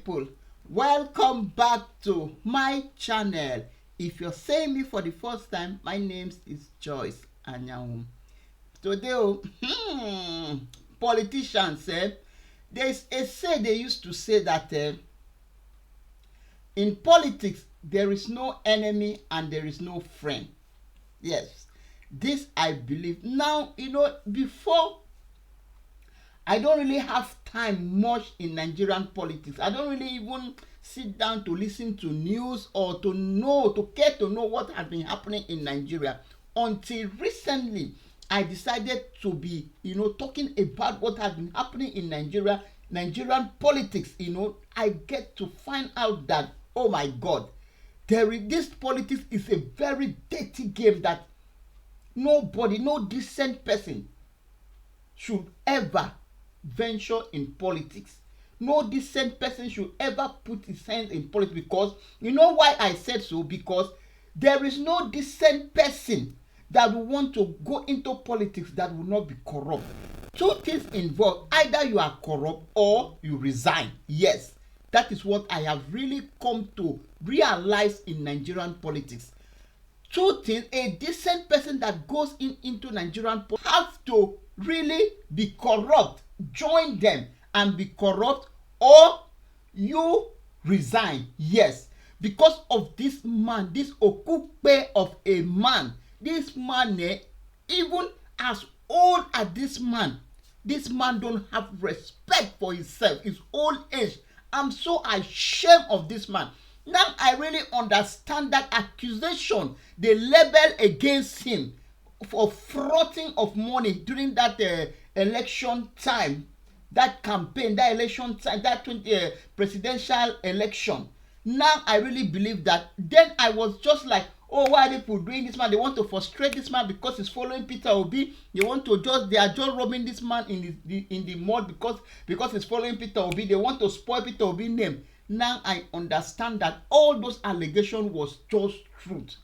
people, welcome back to my channel. If you're seeing me for the first time, my name is Joyce Anyanwu. Today, politicians there's a say they used to say that in politics there is no enemy and there is no friend. Yes, this I believe. Now, before, I don't really have time much in Nigerian politics. I don't really even sit down to listen to news or to care to know what has been happening in Nigeria. Until recently, I decided to be, talking about what has been happening in Nigeria, Nigerian politics. I get to find out that, oh my God, this politics is a very dirty game that nobody, no decent person should ever venture in politics. No decent person should ever put his hands in politics, because you know why I said so? Because there is no decent person that will want to go into politics that will not be corrupt. Two things involved: either you are corrupt or you resign. Yes, that is what I have really come to realize in Nigerian politics. Two things: a decent person that goes into Nigerian politics have to really be corrupt, join them and be corrupt, or you resign. Yes, because of this man, this Okupel of a man. This man, even as old as this man don't have respect for himself, his old age. I'm so ashamed of this man. Now I really understand that accusation they label against him for frauding of money during that election time, that campaign, that election time, that presidential election. Now I really believe that. Then I was just like, oh, why are people doing this man? They want to frustrate this man because he's following Peter Obi. They are just robbing this man in the mud because he's following Peter Obi. They want to spoil Peter Obi's name. Now I understand that all those allegations was just truth.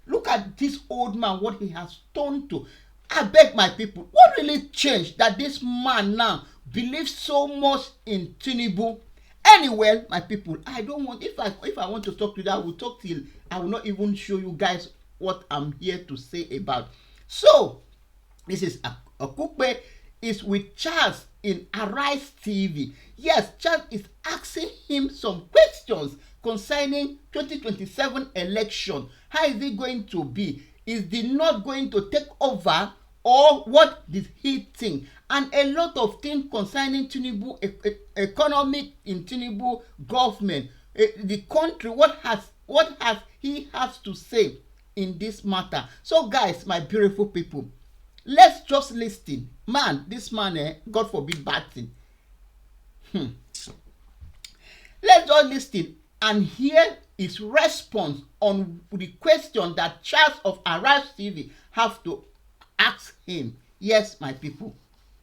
Look at this old man, what he has turned to. I beg my people, what really changed that this man now believes so much in Tinubu? Anyway, my people, I don't want, if I want to talk to you, I will talk till I will not even show you guys what I'm here to say about. So, this is Okupel is with Charles in Arise TV. Yes, Charles is asking him some questions concerning 2027 election. How is it going to be? Is the North going to take over, or what did he think? And a lot of things concerning Tinubu, economic in Tinubu government, the country, what he has to say in this matter. So guys, my beautiful people, let's just listen. Man, this man, God forbid bad thing. Let's just listen and hear his response on the question that Charles of Arise TV have to ask him. Yes, my people.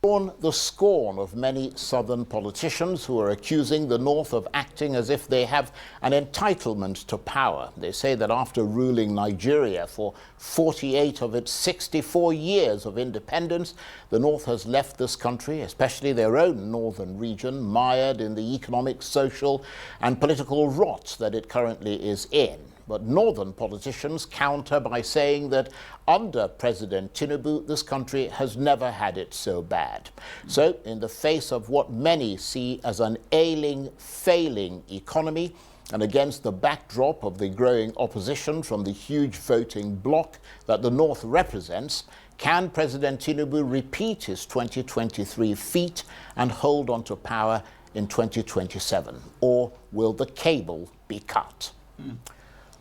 The scorn of many southern politicians who are accusing the North of acting as if they have an entitlement to power. They say that after ruling Nigeria for 48 of its 64 years of independence, the North has left this country, especially their own northern region, mired in the economic, social, and political rot that it currently is in. But northern politicians counter by saying that under President Tinubu, this country has never had it so bad. So, in the face of what many see as an ailing, failing economy, and against the backdrop of the growing opposition from the huge voting bloc that the North represents, can President Tinubu repeat his 2023 feat and hold on to power in 2027? Or will the cable be cut?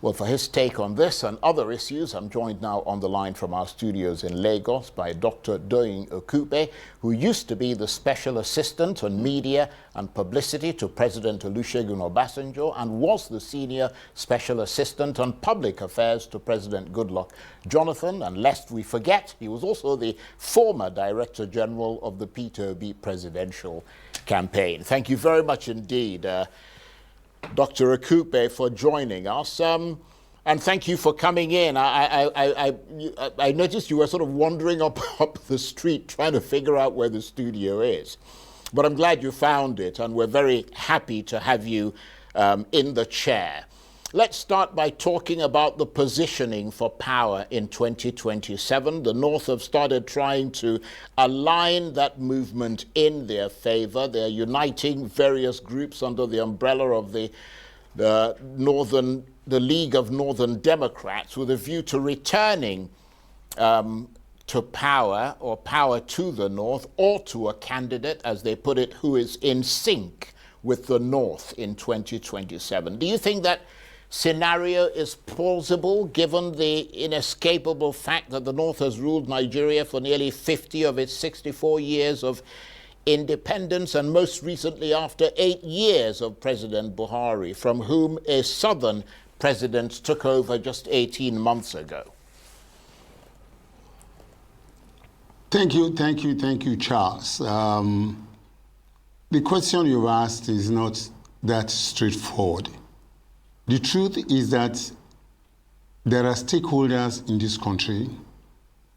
Well, for his take on this and other issues, I'm joined now on the line from our studios in Lagos by Dr. Okupel, who used to be the Special Assistant on Media and Publicity to President Olusegun Obasanjo and was the Senior Special Assistant on Public Affairs to President Goodluck Jonathan. And lest we forget, he was also the former Director General of the Peter Obi presidential campaign. Thank you very much indeed, Dr. Okupel, for joining us, and thank you for coming in. I noticed you were sort of wandering up the street trying to figure out where the studio is. But I'm glad you found it, and we're very happy to have you in the chair. Let's start by talking about the positioning for power in 2027. The North have started trying to align that movement in their favor. They're uniting various groups under the umbrella of the League of Northern Democrats with a view to returning to power, or power to the North, or to a candidate, as they put it, who is in sync with the North in 2027. Do you think that scenario is plausible, given the inescapable fact that the North has ruled Nigeria for nearly 50 of its 64 years of independence, and most recently after 8 years of President Buhari, from whom a Southern president took over just 18 months ago? Thank you, Charles. The question you've asked is not that straightforward. The truth is that there are stakeholders in this country,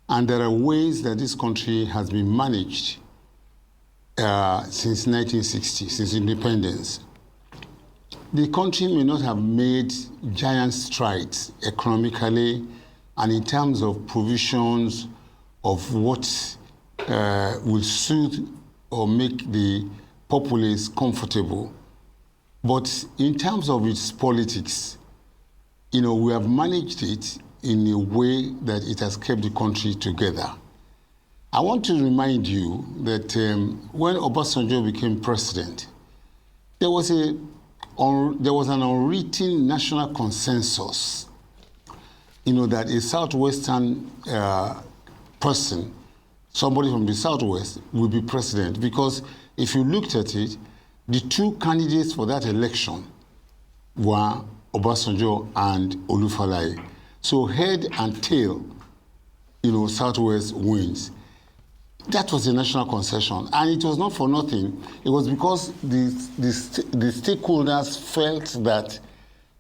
and there are ways that this country has been managed since 1960, since independence. The country may not have made giant strides economically and in terms of provisions of what will suit or make the populace comfortable. But in terms of its politics, we have managed it in a way that it has kept the country together. I want to remind you that when Obasanjo became president, there was an unwritten national consensus, that a Southwestern person, somebody from the Southwest, will be president. Because if you looked at it, the two candidates for that election were Obasanjo and Olufalaye. So head and tail, Southwest wins. That was a national concession, and it was not for nothing. It was because the stakeholders felt that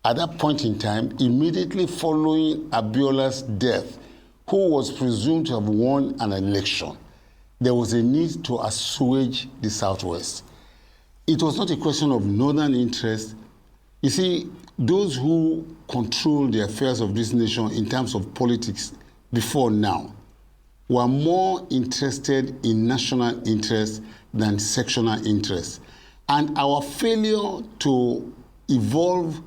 at that point in time, immediately following Abiola's death, who was presumed to have won an election, there was a need to assuage the Southwest. It was not a question of northern interest. You see, those who control the affairs of this nation in terms of politics before now were more interested in national interest than sectional interest. And our failure to evolve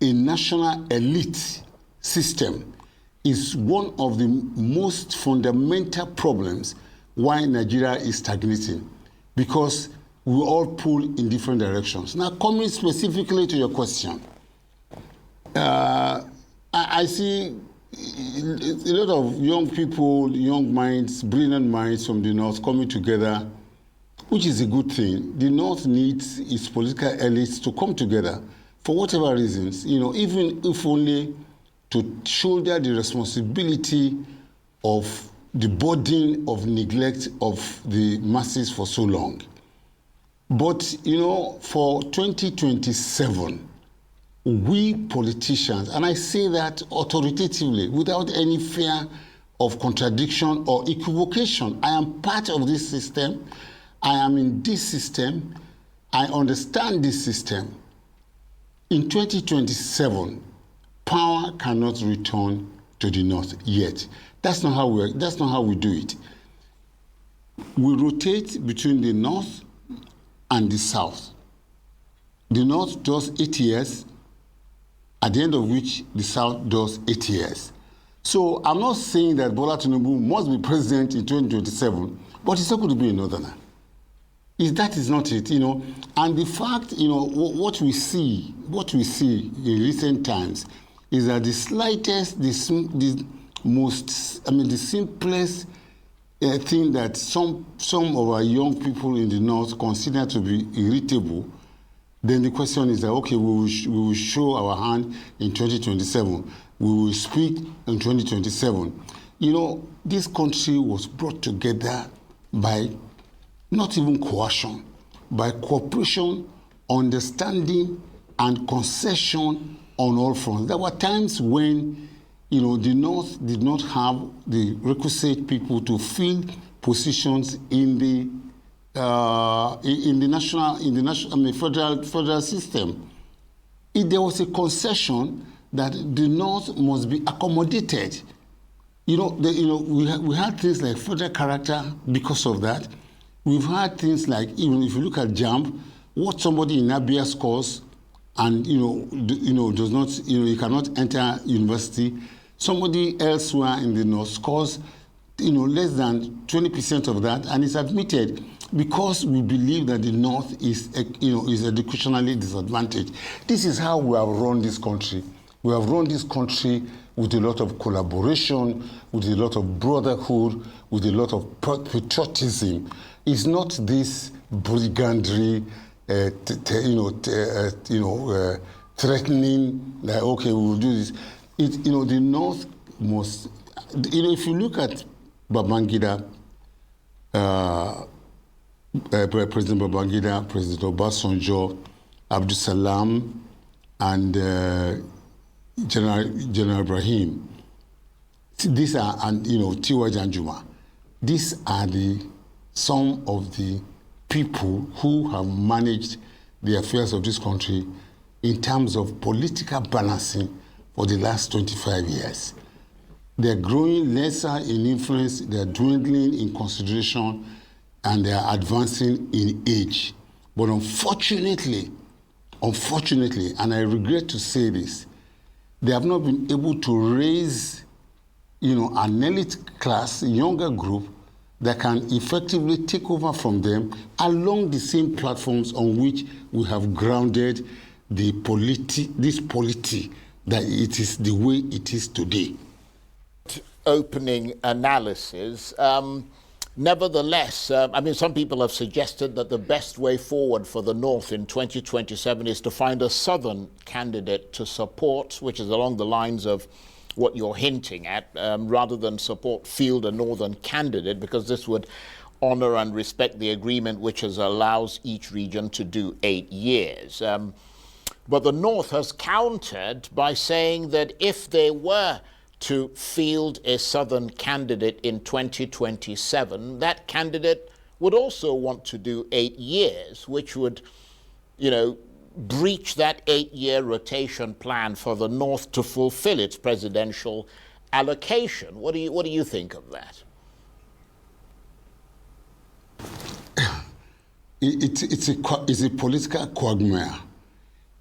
a national elite system is one of the most fundamental problems why Nigeria is stagnating, because we all pull in different directions. Now, coming specifically to your question, I see a lot of young people, young minds, brilliant minds from the North coming together, which is a good thing. The North needs its political elites to come together for whatever reasons, even if only to shoulder the responsibility of the burden of neglect of the masses for so long. But, for 2027, we politicians, and I say that authoritatively, without any fear of contradiction or equivocation, I am part of this system, I am in this system, I understand this system. In 2027, power cannot return to the North yet. That's not how we do it. We rotate between the North and the South. The North does 8 years, at the end of which the South does 8 years. So I'm not saying that Bola Tinubu must be president in 2027, but he's not going to be a Northerner. That is not it, And the fact, what we see in recent times is that the slightest, the simplest thing that some of our young people in the North consider to be irritable, then the question is that, okay, we will show our hand in 2027. We will speak in 2027. This country was brought together by not even coercion, by cooperation, understanding, and concession on all fronts. There were times when, the North did not have the requisite people to fill positions in the in the national, federal system. There was a concession that the North must be accommodated. We had things like federal character because of that. We've had things like, even if you look at JAMB, what somebody in Abia scores and does not, he cannot enter university. Somebody elsewhere in the North scores less than 20% of that and is admitted because we believe that the North is educationally disadvantaged. This is how we have run this country. We have run this country with a lot of collaboration, with a lot of brotherhood, with a lot of patriotism. It's not this brigandry, threatening that, okay, we will do this. The North must, if you look at Babangida, President Babangida, President Obasanjo, Abdul Salam, and General Ibrahim, these are, and Tiwa Janjuma, these are some of the people who have managed the affairs of this country in terms of political balancing for the last 25 years. They're growing lesser in influence, they're dwindling in consideration, and they're advancing in age. But unfortunately, and I regret to say this, they have not been able to raise, an elite class, a younger group that can effectively take over from them along the same platforms on which we have grounded this polity that it is the way it is today. Opening analysis. Nevertheless, some people have suggested that the best way forward for the North in 2027 is to find a Southern candidate to support, which is along the lines of what you're hinting at, rather than field a Northern candidate, because this would honor and respect the agreement which allows each region to do 8 years. But the North has countered by saying that if they were to field a Southern candidate in 2027, that candidate would also want to do 8 years, which would, breach that 8-year rotation plan for the North to fulfill its presidential allocation. What do you think of that? It's a political quagmire.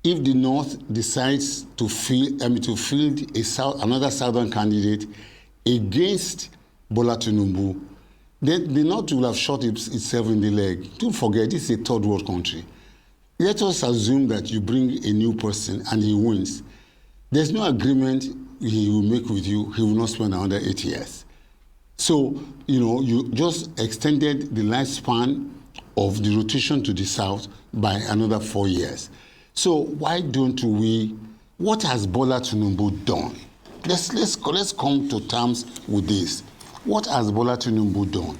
If the North decides to field another Southern candidate against Bola Tinubu, then the North will have shot itself in the leg. Don't forget, this is a third world country. Let us assume that you bring a new person and he wins. There's no agreement he will make with you. He will not spend another 8 years. So, you just extended the lifespan of the rotation to the South by another 4 years. So why don't we? What has Bola Tinubu done? Let's come to terms with this. What has Bola Tinubu done?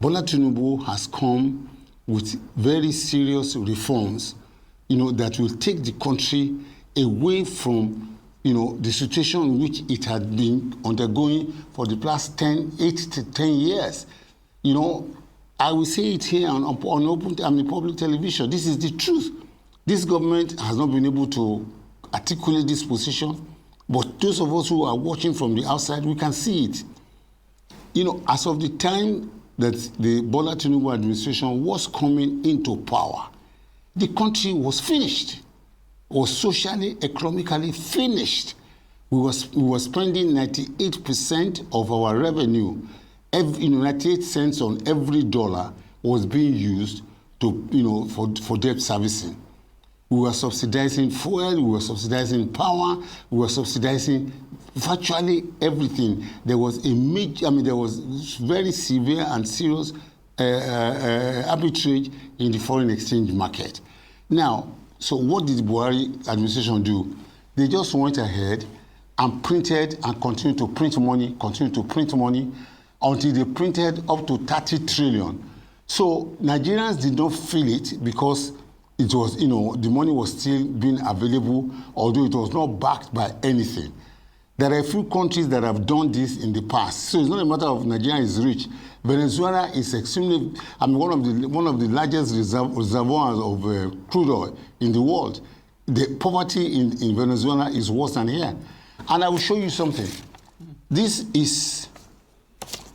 Bola Tinubu has come with very serious reforms, that will take the country away from, the situation in which it had been undergoing for the past 8 to 10 years. I will say it here on public television. This is the truth. This government has not been able to articulate this position, but those of us who are watching from the outside, we can see it. As of the time that the Bola Tinubu administration was coming into power, the country was finished, was socially, economically finished. We were spending 98% of our revenue, 98 cents on every dollar was being used for debt servicing. We were subsidizing fuel, we were subsidizing power, we were subsidizing virtually everything. There was there was very severe and serious arbitrage in the foreign exchange market. Now, so what did the Buhari administration do? They just went ahead and printed and continued to print money until they printed up to 30 trillion. So Nigerians did not feel it because it was, the money was still being available, although it was not backed by anything. There are a few countries that have done this in the past. So it's not a matter of Nigeria is rich. Venezuela is extremely, I mean, one of the largest reservoirs of crude oil in the world. The poverty in Venezuela is worse than here. And I will show you something. This is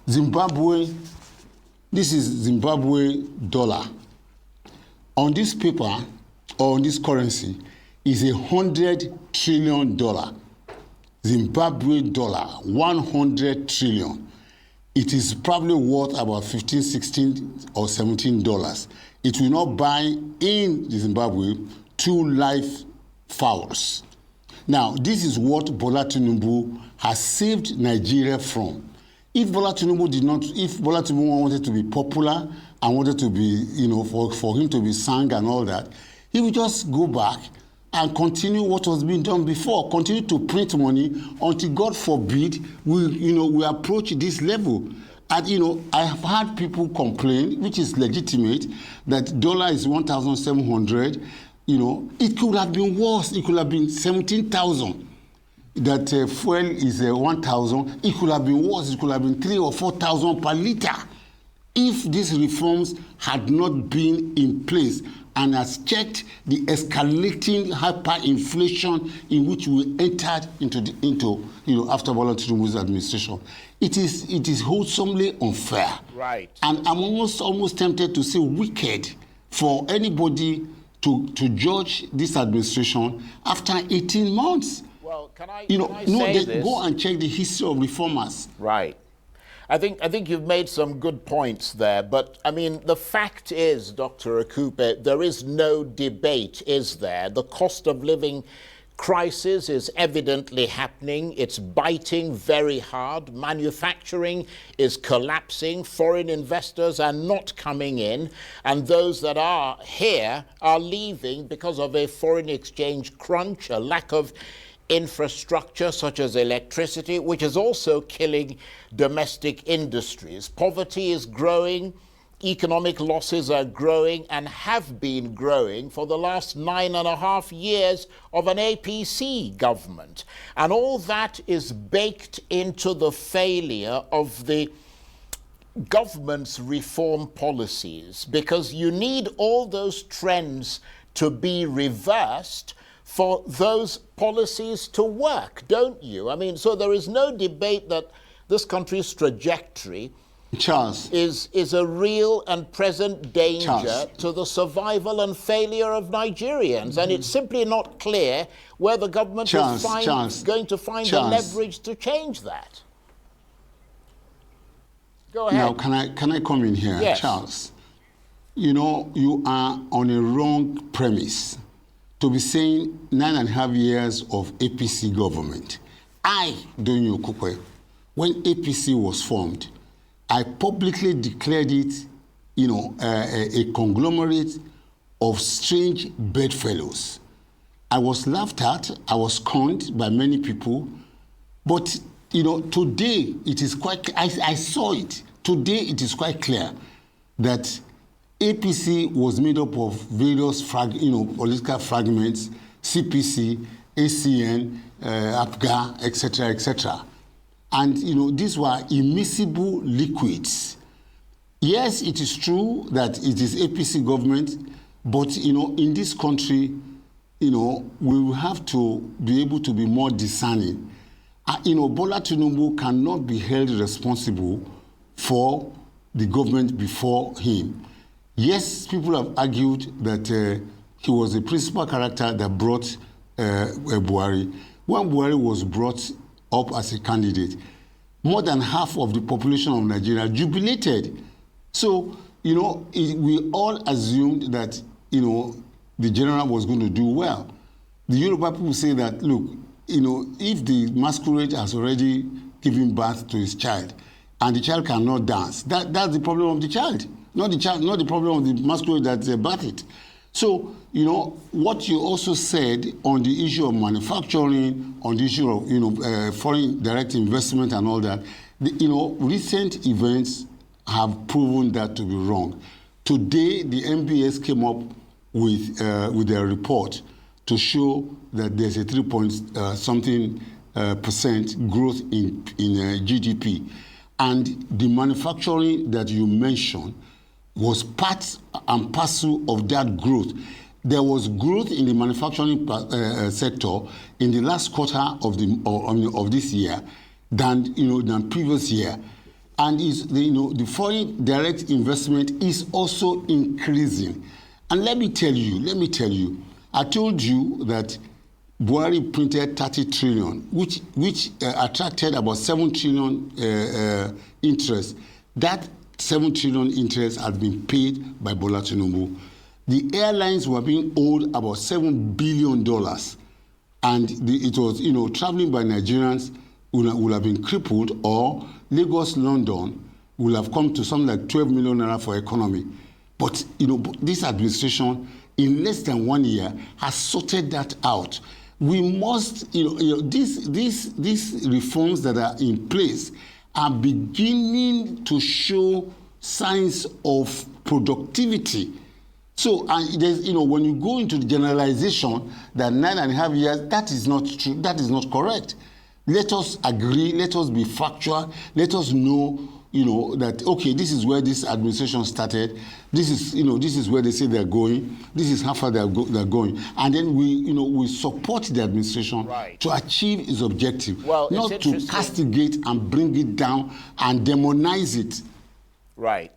Zimbabwe. This is Zimbabwe dollar. On this paper, or on this currency, is $100 trillion. Zimbabwe dollar, 100 trillion. It is probably worth about 15, 16, or $17. It will not buy in Zimbabwe 2 live fowls. Now, this is what Bola Tinubu has saved Nigeria from. If Bola Tinubu wanted to be popular and wanted to be, for him to be sang and all that, he would just go back and continue what was being done before, continue to print money until, God forbid, we approach this level. And, I have had people complain, which is legitimate, that dollar is 1,700. It could have been worse. It could have been 17,000. That fuel is 1,000. It could have been worse. It could have been 3,000 or 4,000 per liter if these reforms had not been in place and has checked the escalating hyperinflation in which we entered into after Bola Tinubu's administration. It is wholesomely unfair. Right. And I'm almost tempted to say wicked for anybody to judge this administration after 18 months. Well, can I say this? Go and check the history of reformers. Right. I think you've made some good points there, but I mean, the fact is, Dr. Okupel, there is no debate, is there? The cost of living crisis is evidently happening. It's biting very hard. Manufacturing is collapsing. Foreign investors are not coming in, and those that are here are leaving because of a foreign exchange crunch, a lack of infrastructure such as electricity, which is also killing domestic industries. Poverty is growing, economic losses are growing and have been growing for the last 9.5 years of an APC government. And all that is baked into the failure of the government's reform policies, because you need all those trends to be reversed for those policies to work, don't you? I mean, so there is no debate that this country's trajectory, Charles, is a real and present danger Charles, to the survival and failure of Nigerians. And it's simply not clear where the government is going to find the leverage to change that. Go ahead. Now, can I come in here? Yes. Charles, you are on a wrong premise to be saying 9.5 years of APC government. I, Dr. Okupel, when APC was formed, I publicly declared it, a conglomerate of strange bedfellows. I was laughed at, I was scorned by many people, but today it is quite, I saw it. Today it is quite clear that APC was made up of various political fragments, CPC, ACN, APGA, etc., etc. And these were immiscible liquids. Yes, it is true that it is APC government, but in this country, we will have to be able to be more discerning. Bola Tinubu cannot be held responsible for the government before him. Yes, people have argued that he was the principal character that brought Buhari. When Buhari was brought up as a candidate, more than half of the population of Nigeria jubilated. So, we all assumed that, the general was going to do well. The Yoruba people say that, look, if the masquerade has already given birth to his child and the child cannot dance, that's the problem of the child. Not the problem of the masquerade that birthed it. So, what you also said on the issue of manufacturing, on the issue of, foreign direct investment and all that, recent events have proven that to be wrong. Today, the MBS came up with their report to show that there's a 3 point something percent growth in GDP. And the manufacturing that you mentioned was part and parcel of that growth. There was growth in the manufacturing sector in the last quarter of this year than previous year, and the foreign direct investment is also increasing. And let me tell you, I told you that Buhari printed 30 trillion, which attracted about 7 trillion interest. That 7 trillion interest has been paid by Bola Tinubu. The airlines were being owed about $7 billion, and it was, traveling by Nigerians will have been crippled, or Lagos-London will have come to something like 12 million naira for economy. But, this administration, in less than 1 year, has sorted that out. We must, these reforms that are in place are beginning to show signs of productivity. So, there's, when you go into the generalization that 9.5 years, that is not true, that is not correct. Let us agree, let us be factual, let us know, that, okay, this is where this administration started, this is where they say they're going, this is how far they're going. And then we support the administration to achieve its objective, not to castigate and bring it down and demonize it. Right.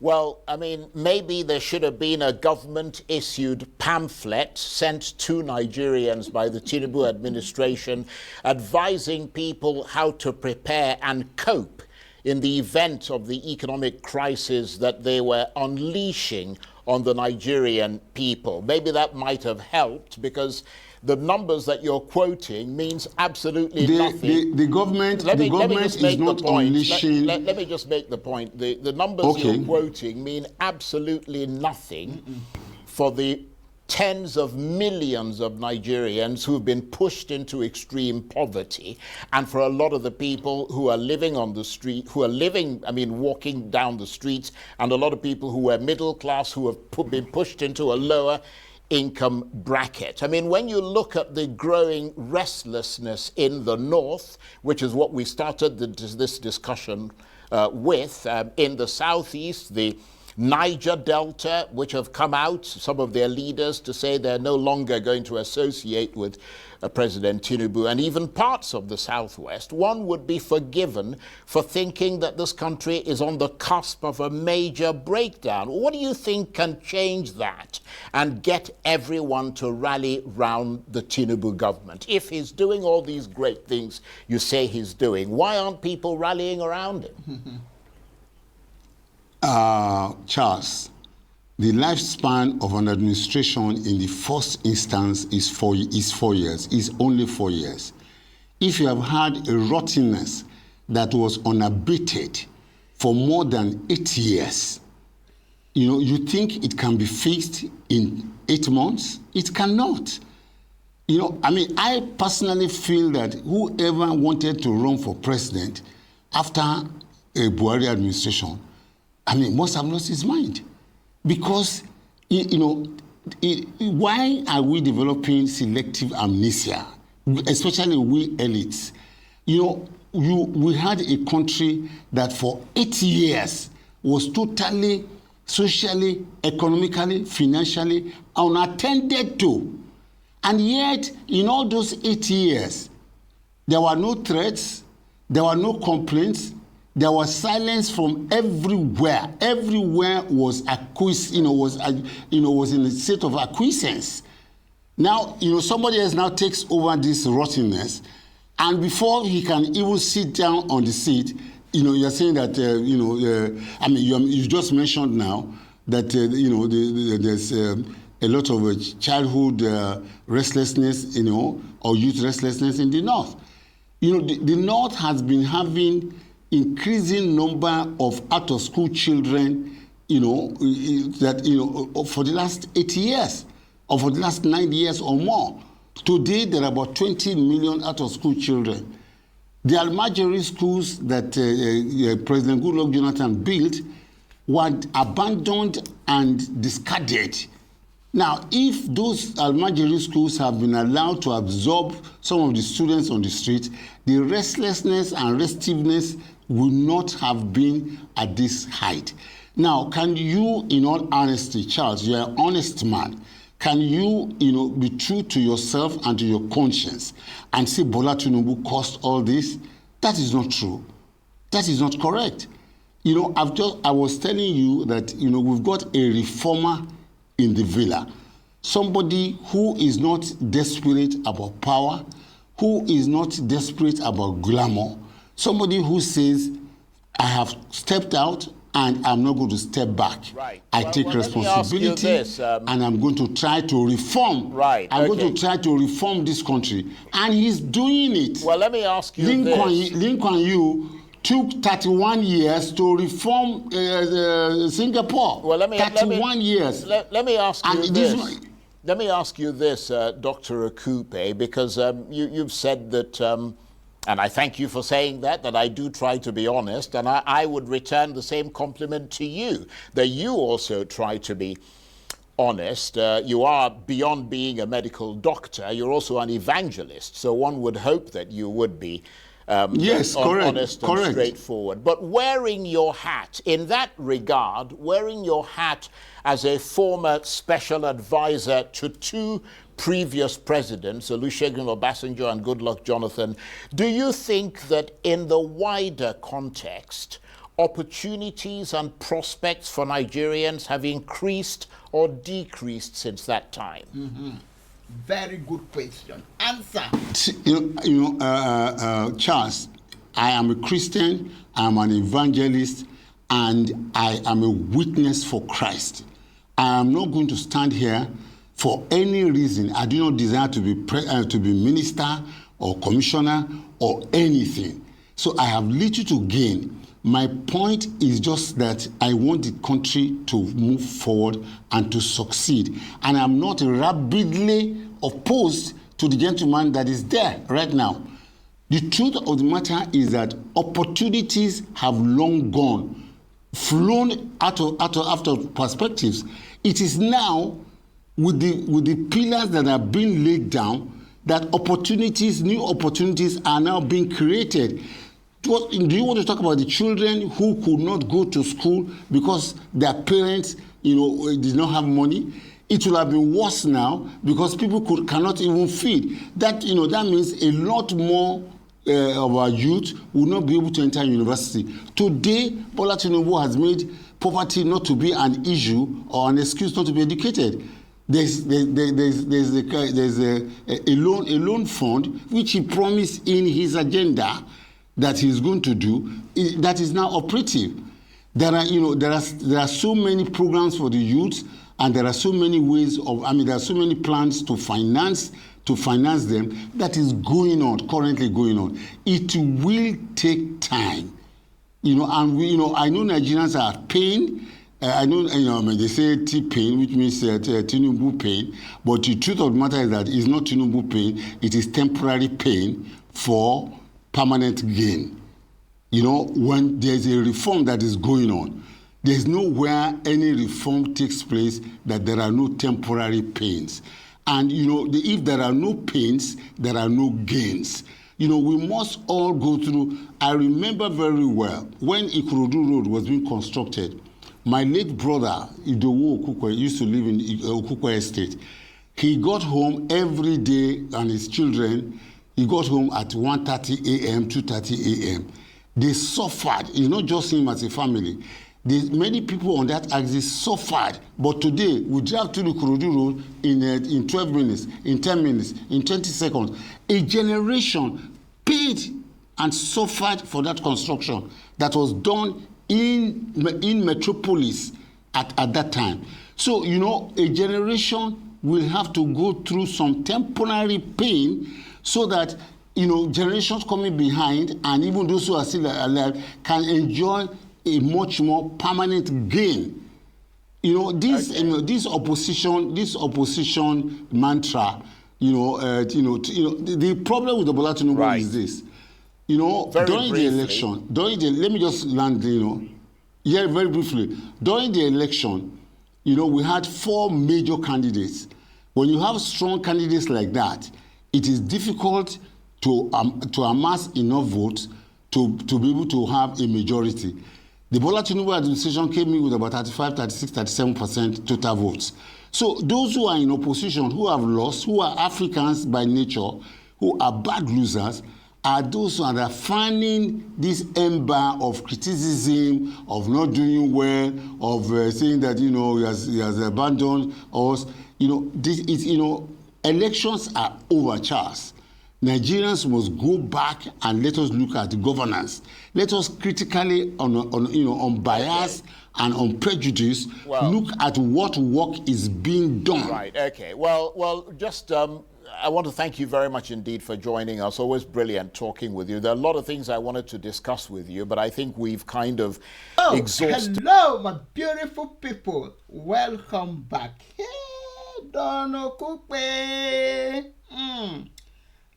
Well, maybe there should have been a government-issued pamphlet sent to Nigerians by the Tinubu administration advising people how to prepare and cope in the event of the economic crisis that they were unleashing on the Nigerian people. Maybe that might have helped, because the numbers that you're quoting means absolutely nothing. The government is not unleashing. Let me just make the point. The numbers you're quoting mean absolutely nothing for the tens of millions of Nigerians who've been pushed into extreme poverty, and for a lot of the people who are living on the street, walking down the streets, and a lot of people who are middle class who have been pushed into a lower income bracket. When you look at the growing restlessness in the north, which is what we started this discussion with, in the southeast, the Niger Delta, which have come out, some of their leaders, to say they're no longer going to associate with President Tinubu, and even parts of the southwest, one would be forgiven for thinking that this country is on the cusp of a major breakdown. What do you think can change that and get everyone to rally round the Tinubu government? If he's doing all these great things you say he's doing, why aren't people rallying around him? Charles, the lifespan of an administration in the first instance is 4 years, is only 4 years. If you have had a rottenness that was unabated for more than 8 years, you think it can be fixed in 8 months? It cannot. I personally feel that whoever wanted to run for president after a Buhari administration, must have lost his mind. Because, why are we developing selective amnesia, especially we elites? We had a country that for 8 years was totally, socially, economically, financially unattended to. And yet, in all those 8 years, there were no threats, there were no complaints, there was silence from everywhere. Everywhere was was in a state of acquiescence. Now, somebody else now takes over this rottenness, and before he can even sit down on the seat, you're saying that you just mentioned now that there's a lot of childhood restlessness, or youth restlessness in the north. The north has been having increasing number of out-of-school children, for the last 8 years, or for the last 9 years or more. Today, there are about 20 million out-of-school children. The Almajiri schools that President Goodluck Jonathan built were abandoned and discarded. Now, if those Almajiri schools have been allowed to absorb some of the students on the street, the restlessness and restiveness will not have been at this height. Now, can you, in all honesty, Charles, you're an honest man, can you, be true to yourself and to your conscience and say Bola Tinubu caused all this? That is not true. That is not correct. I was telling you that, we've got a reformer in the villa. Somebody who is not desperate about power, who is not desperate about glamour. Somebody who says, I have stepped out and I'm not going to step back. Right. I take responsibility and I'm going to try to reform. Right. I'm going to try to reform this country. And he's doing it. Well, let me ask you this. Lee Kuan Yew took 31 years to reform Singapore. Well, let me ask you this. Let me ask you this, Dr. Okupel, because you've said that, and I thank you for saying that I do try to be honest, and I would return the same compliment to you, that you also try to be honest. You are, beyond being a medical doctor, you're also an evangelist, so one would hope that you would be yes, correct, honest and straightforward. But wearing your hat, in that regard, wearing your hat as a former special advisor to two previous presidents, Olusegun Obasanjo and Goodluck Jonathan, do you think that in the wider context, opportunities and prospects for Nigerians have increased or decreased since that time? Mm-hmm. Very good question. Answer. Charles, I am a Christian, I am an evangelist, and I am a witness for Christ. I am not going to stand here for any reason. I do not desire to be minister or commissioner or anything. So I have little to gain. My point is just that I want the country to move forward and to succeed. And I'm not rabidly opposed to the gentleman that is there right now. The truth of the matter is that opportunities have long gone, flown out of perspectives. It is now with the pillars that are being laid down that new opportunities are now being created. Do you want to talk about the children who could not go to school because their parents, did not have money? It will have been worse now because people cannot even feed. That means a lot more of our youth will not be able to enter university. Today, Bola Tinubu has made poverty not to be an issue or an excuse not to be educated. There's a loan fund which he promised in his agenda that he's going to do, that is now operative. There are so many programs for the youth, and there are so many ways there are so many plans to finance them that is currently going on. It will take time, and I know Nigerians are pain. I know, they say T-pain, which means Tinubu pain, but the truth of the matter is that it's not Tinubu pain, it is temporary pain for permanent gain. When there's a reform that is going on, there's nowhere any reform takes place that there are no temporary pains. And, if there are no pains, there are no gains. We must all go through. I remember very well when Ikorodu Road was being constructed, my late brother, Idowu Okupel, used to live in Okupel Estate. He got home every day, and his children, he got home at 1:30 a.m., 2:30 a.m. They suffered. It's not just him as a family. Many people on that axis suffered. But today, we drive to the Ikorodu Road in 12 minutes, in 10 minutes, in 20 seconds. A generation paid and suffered for that construction that was done in Metropolis at that time. So, a generation will have to go through some temporary pain so that, generations coming behind and even those who are still alive can enjoy a much more permanent gain. This opposition mantra, the problem with the Bola Tinubu is this. During the election, let me just land, very briefly. During the election, we had 4 major candidates. When you have strong candidates like that, it is difficult to amass enough votes to be able to have a majority. The Bola Tinubu administration came in with about 35, 36, 37% total votes. So those who are in opposition, who have lost, who are Africans by nature, who are bad losers, are those who are fanning this ember of criticism, of not doing well, of saying that he has abandoned us. Elections are over, Charles. Nigerians must go back and let us look at the governance. Let us critically, unbiased and unprejudiced, look at what work is being done. Right. Okay. Well. Just I want to thank you very much indeed for joining us. Always brilliant talking with you. There are a lot of things I wanted to discuss with you, but I think we've kind of exhausted. Hello, my beautiful people. Welcome back. Hey, Dr Okupel.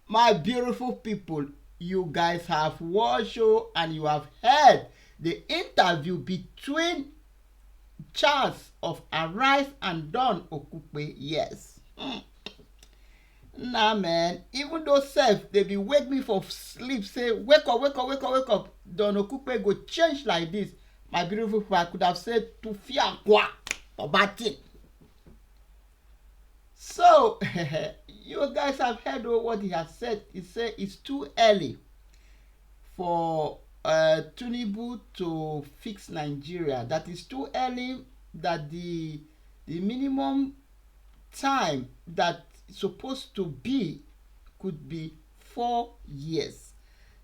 My beautiful people, you guys have watched and you have heard the interview between Charles of Arise and Dr Okupel. Yes. Nah, man, even though self they be wake me from sleep, say wake up, wake up, wake up, wake up. Dr Okupel go change like this. My beautiful people, I could have said to fear kwa or batin. So you guys have heard what he has said. He said it's too early for Tinubu to fix Nigeria. That is too early. That the minimum time that supposed to be could be 4 years.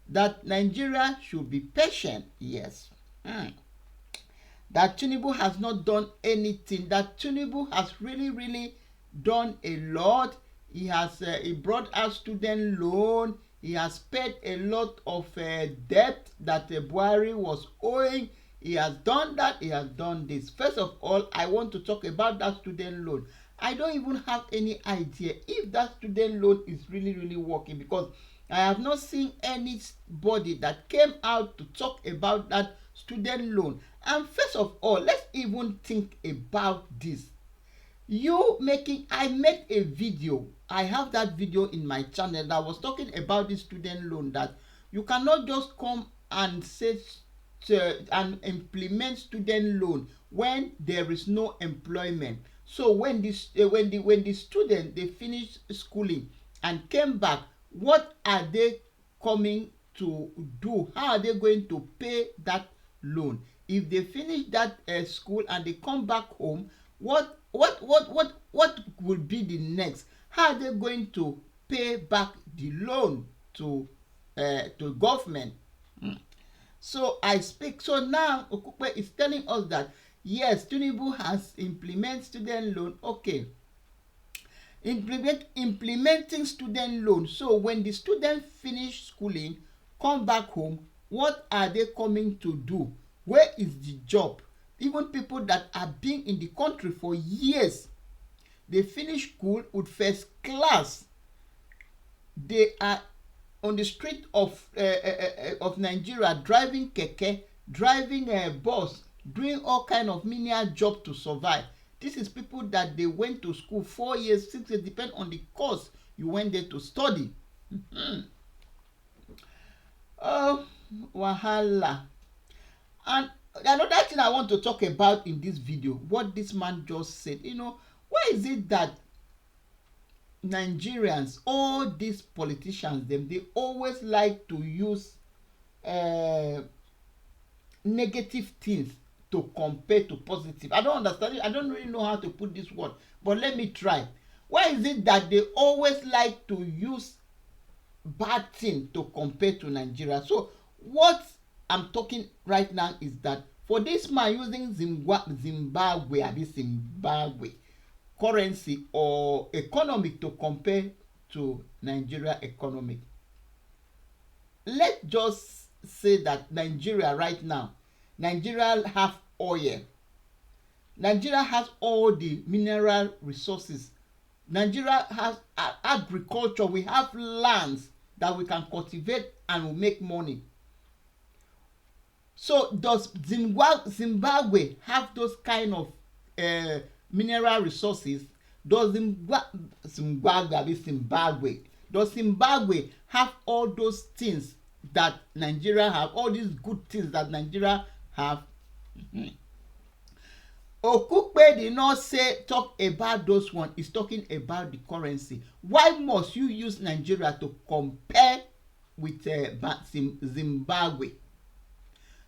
That Nigeria should be patient. Yes. That Tinubu has not done anything. That Tinubu has really done a lot. He has he brought out student loan. He has paid a lot of debt that Buhari was owing. He has done that. He has done this. First of all, I want to talk about that student loan. I don't even have any idea if that student loan is really working, because I have not seen anybody that came out to talk about that student loan. And first of all, let's even think about this. I made a video. I have that video in my channel that was talking about this student loan, that you cannot just come and say and implement student loan when there is no employment. So when the student they finish schooling and came back, what are they coming to do? How are they going to pay that loan? If they finish that school and they come back home, what will be the next? How are they going to pay back the loan to government? So I speak. So now Okupel is telling us that yes, Tinubu has implemented student loan. Okay, implementing student loan. So when the student finish schooling, come back home, what are they coming to do? Where is the job? Even people that have been in the country for years, they finish school with first class. They are on the street of Nigeria, driving keke, driving a bus, doing all kind of menial job to survive. This is people that they went to school 4 years, 6 years, depend on the course you went there to study. Oh, wahala. And another thing I want to talk about in this video, what this man just said. Why is it that Nigerians, all these politicians, they always like to use negative things to compare to positive? I don't understand it. I don't really know how to put this word, but let me try. Why is it that they always like to use bad thing to compare to Nigeria? So what I'm talking right now is that for this man using Zimbabwe currency or economic to compare to Nigeria economic, let's just say that Nigeria right now, Nigeria have oil. Nigeria has all the mineral resources. Nigeria has agriculture. We have lands that we can cultivate and we make money. So does Zimbabwe have those kind of mineral resources, does Zimbabwe have all those things that Nigeria have, all these good things that Nigeria have? Okupel did not talk about those ones. He's talking about the currency. Why must you use Nigeria to compare with Zimbabwe?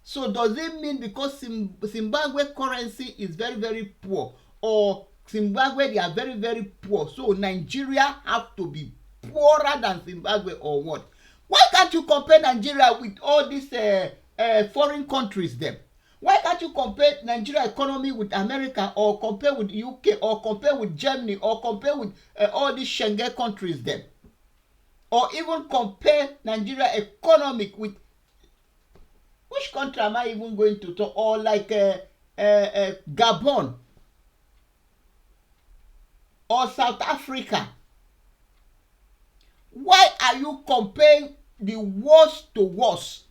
So does it mean because Zimbabwe currency is very, very poor, or Zimbabwe they are very, very poor, so Nigeria have to be poorer than Zimbabwe, or what? Why can't you compare Nigeria with all these foreign countries then? Why can't you compare Nigeria economy with America, or compare with UK, or compare with Germany, or compare with all these Schengen countries then? Or even compare Nigeria economic with, which country am I even going to talk? Or like Gabon, or South Africa. Why are you comparing the worst to worst?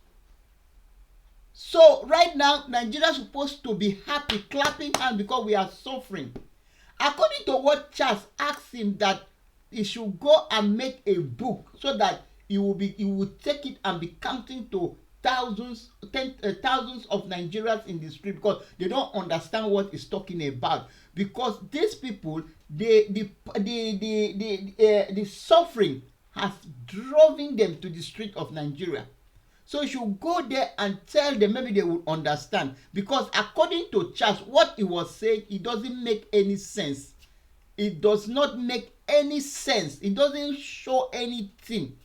So right now, Nigeria is supposed to be happy, clapping hands because we are suffering. According to what Charles asked him, that he should go and make a book so that he will take it and be counting to thousands of Nigerians in the street, because they don't understand what he's talking about. Because these people, the suffering has driven them to the street of Nigeria. So you should go there and tell them, maybe they will understand. Because according to Charles, what he was saying, it doesn't make any sense. It does not make any sense. It doesn't show anything.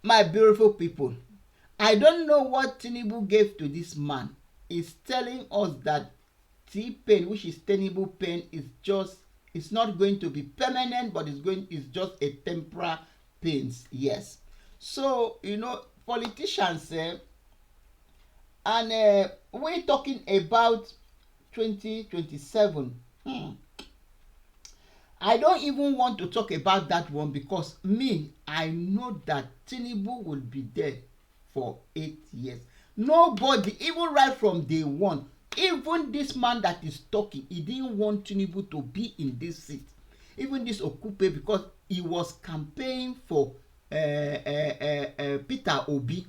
My beautiful people, I don't know what Tinubu gave to this man. He's telling us that T-pain, which is tenable pain, is just, it's not going to be permanent, but it's just a temporary pains. Yes. So, politicians and we're talking about 2027. I don't even want to talk about that one, because I know that Tinubu will be there for 8 years. Nobody, even right from day one, even this man that is talking, he didn't want Tinubu to be in this seat. Even this Okupel, because he was campaigning for Peter Obi.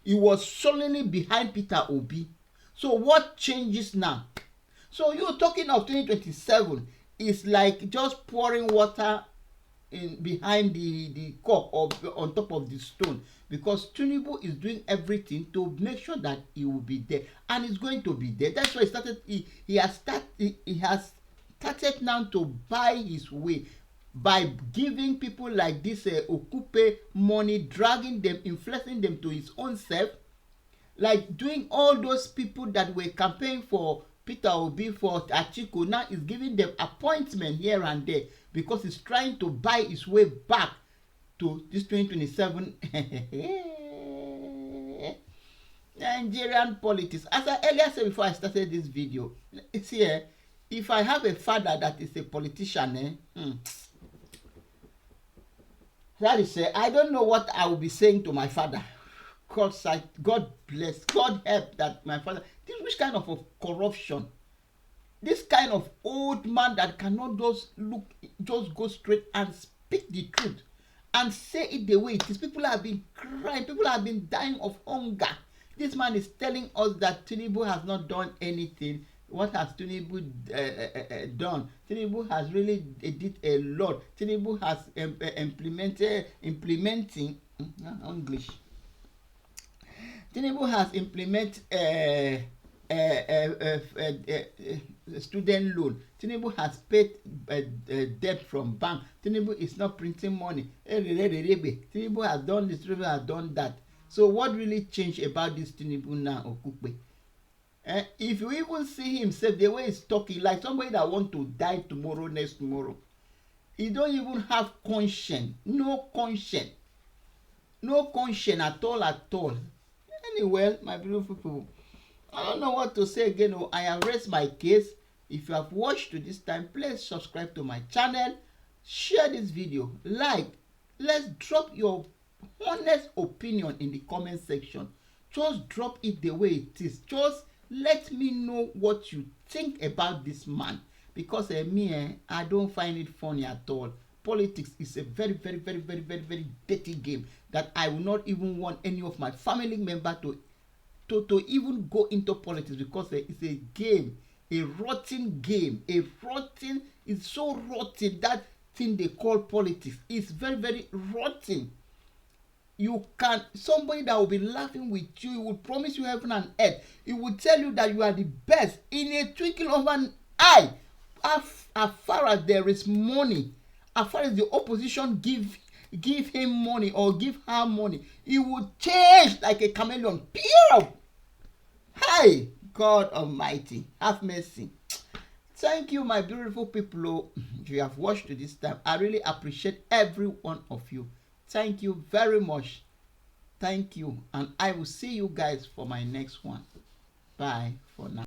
He was solely behind Peter Obi. So what changes now? So you're talking of 2027. It's like just pouring water behind the cup, or on top of the stone, because Tinubu is doing everything to make sure that he will be there, and he's going to be there. That's why he started. He has started now to buy his way by giving people like this Okupel money, dragging them, influencing them to his own self, like doing all those people that were campaigning for Peter Obi, for Atiku. Now is giving them appointment here and there, because he's trying to buy his way back to this 2027 Nigerian politics. As I earlier said before I started this video, it's here. If I have a father that is a politician, that is, I don't know what I will be saying to my father. God bless, God help that my father. Which kind of corruption? This kind of old man that cannot just go straight and speak the truth and say it the way it is. People have been crying. People have been dying of hunger. This man is telling us that Tinubu has not done anything. What has Tinubu done? Tinubu has really did a lot. Tinubu has implementing English. Tinubu has implemented student loan. Tinubu has paid debt from bank. Tinubu is not printing money. Tinubu has done this. Tinubu has done that. So what really changed about this Tinubu now, Okupel? If you even see himself, the way he's talking, like somebody that want to die tomorrow, next tomorrow, he don't even have conscience. No conscience at all. Anyway, my beautiful people, I don't know what to say again. I have raised my case. If you have watched to this time, please subscribe to my channel, share this video, like. Let's drop your honest opinion in the comment section. Just drop it the way it is. Just Let me know what you think about this man, because I don't find it funny at all. Politics is a very, very, very, very, very, very dirty game that I will not even want any of my family member to even go into politics, because it's a game, a rotten game, it's so rotten. That thing they call politics is very, very rotten. You can, somebody that will be laughing with you, he will promise you heaven and earth, he will tell you that you are the best in a twinkle of an eye. As far as there is money, as far as the opposition give him money or give her money, he will change like a chameleon. Pew! Hey, God Almighty, have mercy. Thank you, my beautiful people. If you have watched to this time, I really appreciate every one of you. Thank you very much. Thank you, and I will see you guys for my next one. Bye for now.